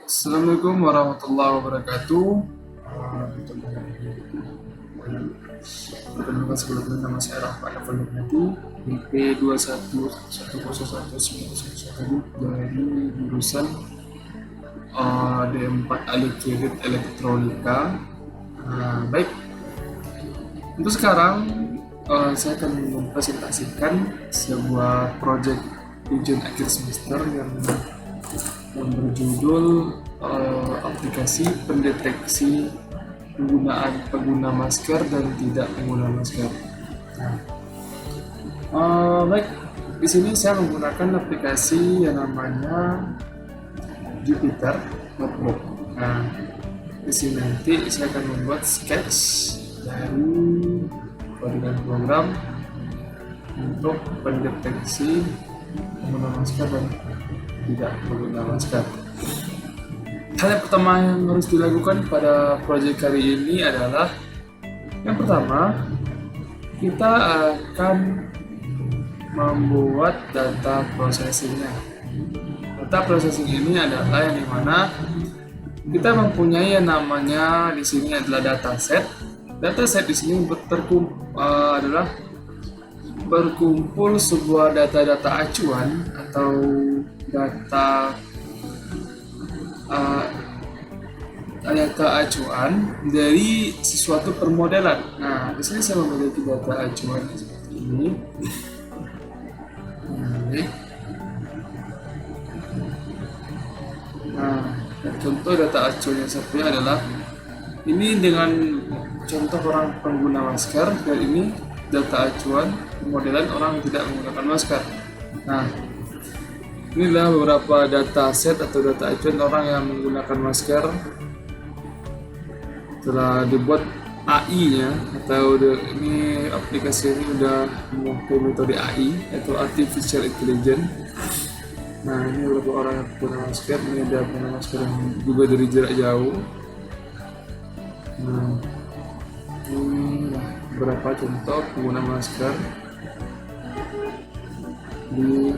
Assalamualaikum warahmatullahi wabarakatuh. Perkenalkan sebelumnya, nama saya Rahman Afandi, IP 2111011911 dari jurusan D4 Allocated Elektronika. Baik, untuk sekarang saya akan mempresentasikan sebuah proyek ujian akhir semester yang berjudul aplikasi pendeteksi penggunaan pengguna masker dan tidak pengguna masker. Baik, di sini saya menggunakan aplikasi yang namanya Jupyter Notebook. Nah, di sini nanti saya akan membuat sketch dari codingan program untuk pendeteksi pengguna masker dan tidak pengguna masker. Hal yang pertama yang harus dilakukan pada proyek kali ini adalah yang pertama, kita akan membuat data processingnya. Data processing ini adalah yang dimana kita mempunyai yang namanya di sini adalah dataset. Dataset di sini adalah berkumpul sebuah data-data acuan atau data acuan dari sesuatu permodelan. Nah, di sini saya memiliki data acuan seperti ini. Nah, contoh data acuan yang satunya adalah ini dengan contoh orang pengguna masker, dan ini data acuan permodelan orang tidak menggunakan masker. Nah, inilah beberapa data set atau data acuan orang yang menggunakan masker. Telah dibuat AI-nya atau ini aplikasi ini udah memakai metode AI atau Artificial Intelligence. Nah, ini beberapa orang yang menggunakan masker. Ini ada menggunakan masker yang juga dari jarak jauh. Nah, ini beberapa contoh pengguna masker ini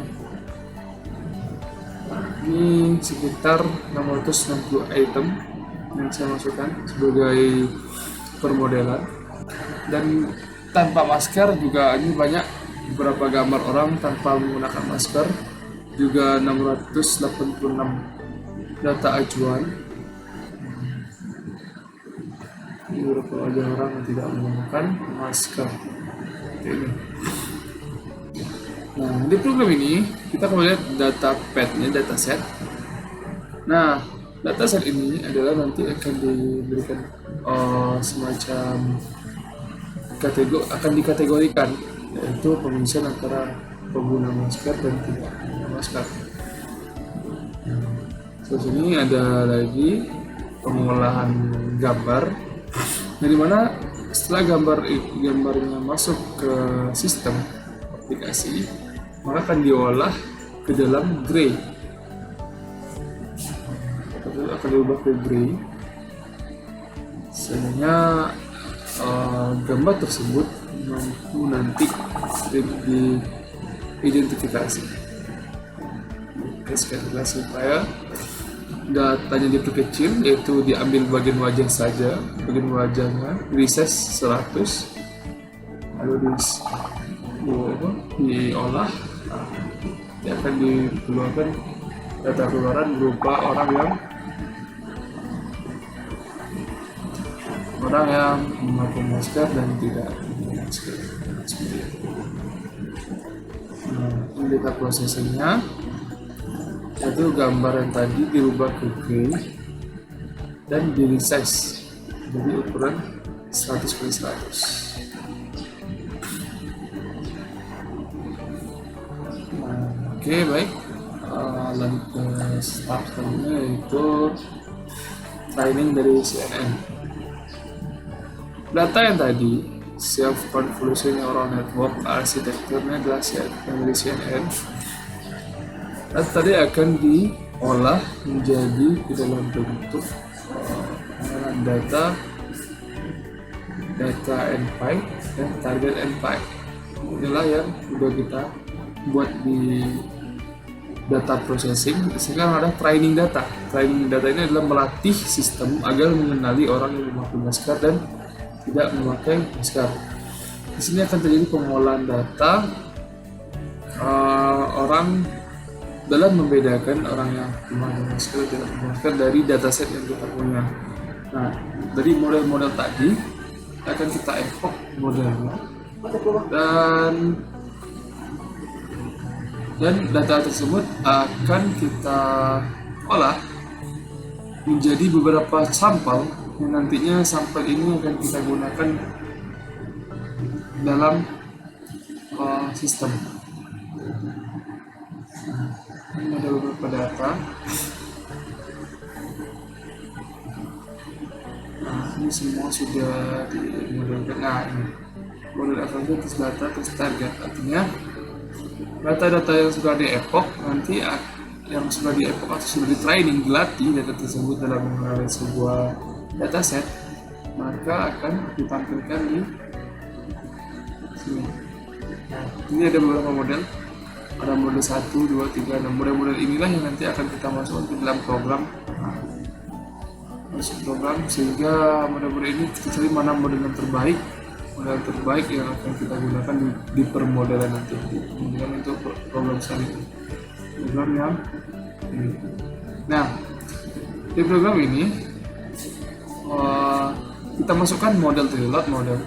sekitar 660 item yang saya masukkan sebagai permodelan, dan tanpa masker juga ini banyak beberapa gambar orang tanpa menggunakan masker, juga 686 data acuan. Ini beberapa wajah orang yang tidak menggunakan masker. Ini. Nah, di program ini kita akan melihat data pad-nya, dataset. Nah, dataset ini adalah nanti akan diberikan semacam akan dikategorikan, yaitu pengisian antara pengguna masker dan tidak pengguna masker. Terus ini ada lagi pengolahan gambar, dari mana setelah gambarnya masuk ke sistem aplikasi, maka akan diolah ke dalam gray, akan diubah ke gray, sehingga gambar tersebut mampu nanti diidentifikasi. Sekali supaya datanya diperkecil, yaitu diambil bagian wajah saja, bagian wajahnya resize 100, lalu diolah, dia akan dikeluarkan data keluaran berupa orang yang memakai masker dan tidak memakai masker. Nah, ini data processingnya, yaitu gambar yang tadi dirubah ke gray dan di resize jadi ukuran 100x100. Oke, baik. Lanjut ke step selanjutnya, yaitu training dari CNN. Data yang tadi, self convolution neural network arsitekturnya adalah dari CNN. Data tadi akan diolah menjadi di dalam bentuk data NPy dan target NPy. inilah yang udah kita buat di data processing. Sekarang ada training data. Training data ini adalah melatih sistem agar mengenali orang yang memakai masker dan tidak memakai masker. Di sini akan terjadi pengolahan data orang dalam membedakan orang yang memakai masker dan tidak memakai masker dari dataset yang kita punya. Nah, dari model-model tadi akan kita epoch modelnya dan data tersebut akan kita olah menjadi beberapa sampel yang nantinya sampel ini akan kita gunakan dalam sistem. Ini ada beberapa data. Nah, ini semua sudah dimodelkan. Nah, ini model evaluasi terus data terus target, artinya data-data yang sudah di-epoch nanti yang sudah di-epoch atau sudah di-training, dilatih data tersebut dalam mengenali sebuah dataset, maka akan ditampilkan di sini. Nah, ini ada beberapa model, ada model 1, 2, 3, dan model-model inilah yang nanti akan kita masukkan ke dalam program. Masuk program sehingga model-model ini kita cari mana model yang terbaik yang akan kita gunakan di permodelan nanti, kemudian untuk program selanjutnya, program yang ini. Nah, di program ini kita masukkan model reload, model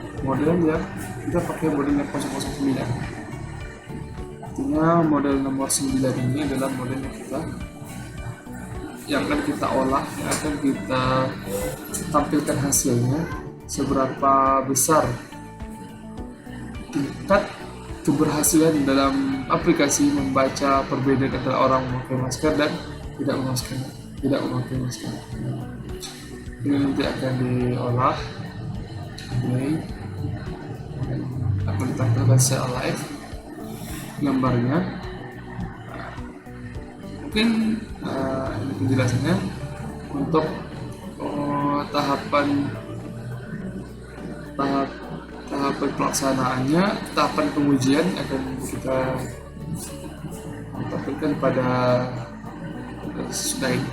yang kita pakai model yang 009. Artinya model nomor 9 ini adalah model yang akan kita olah, yang akan kita tampilkan hasilnya, seberapa besar tingkat keberhasilan dalam aplikasi membaca perbedaan antara orang memakai masker dan tidak memakai masker. Ini nanti akan diolah, akan ditampilkan secara live gambarnya. Mungkin ini penjelasannya. Untuk tahapan pelaksanaannya, tahapan pengujian akan kita tampilkan pada sudah ini.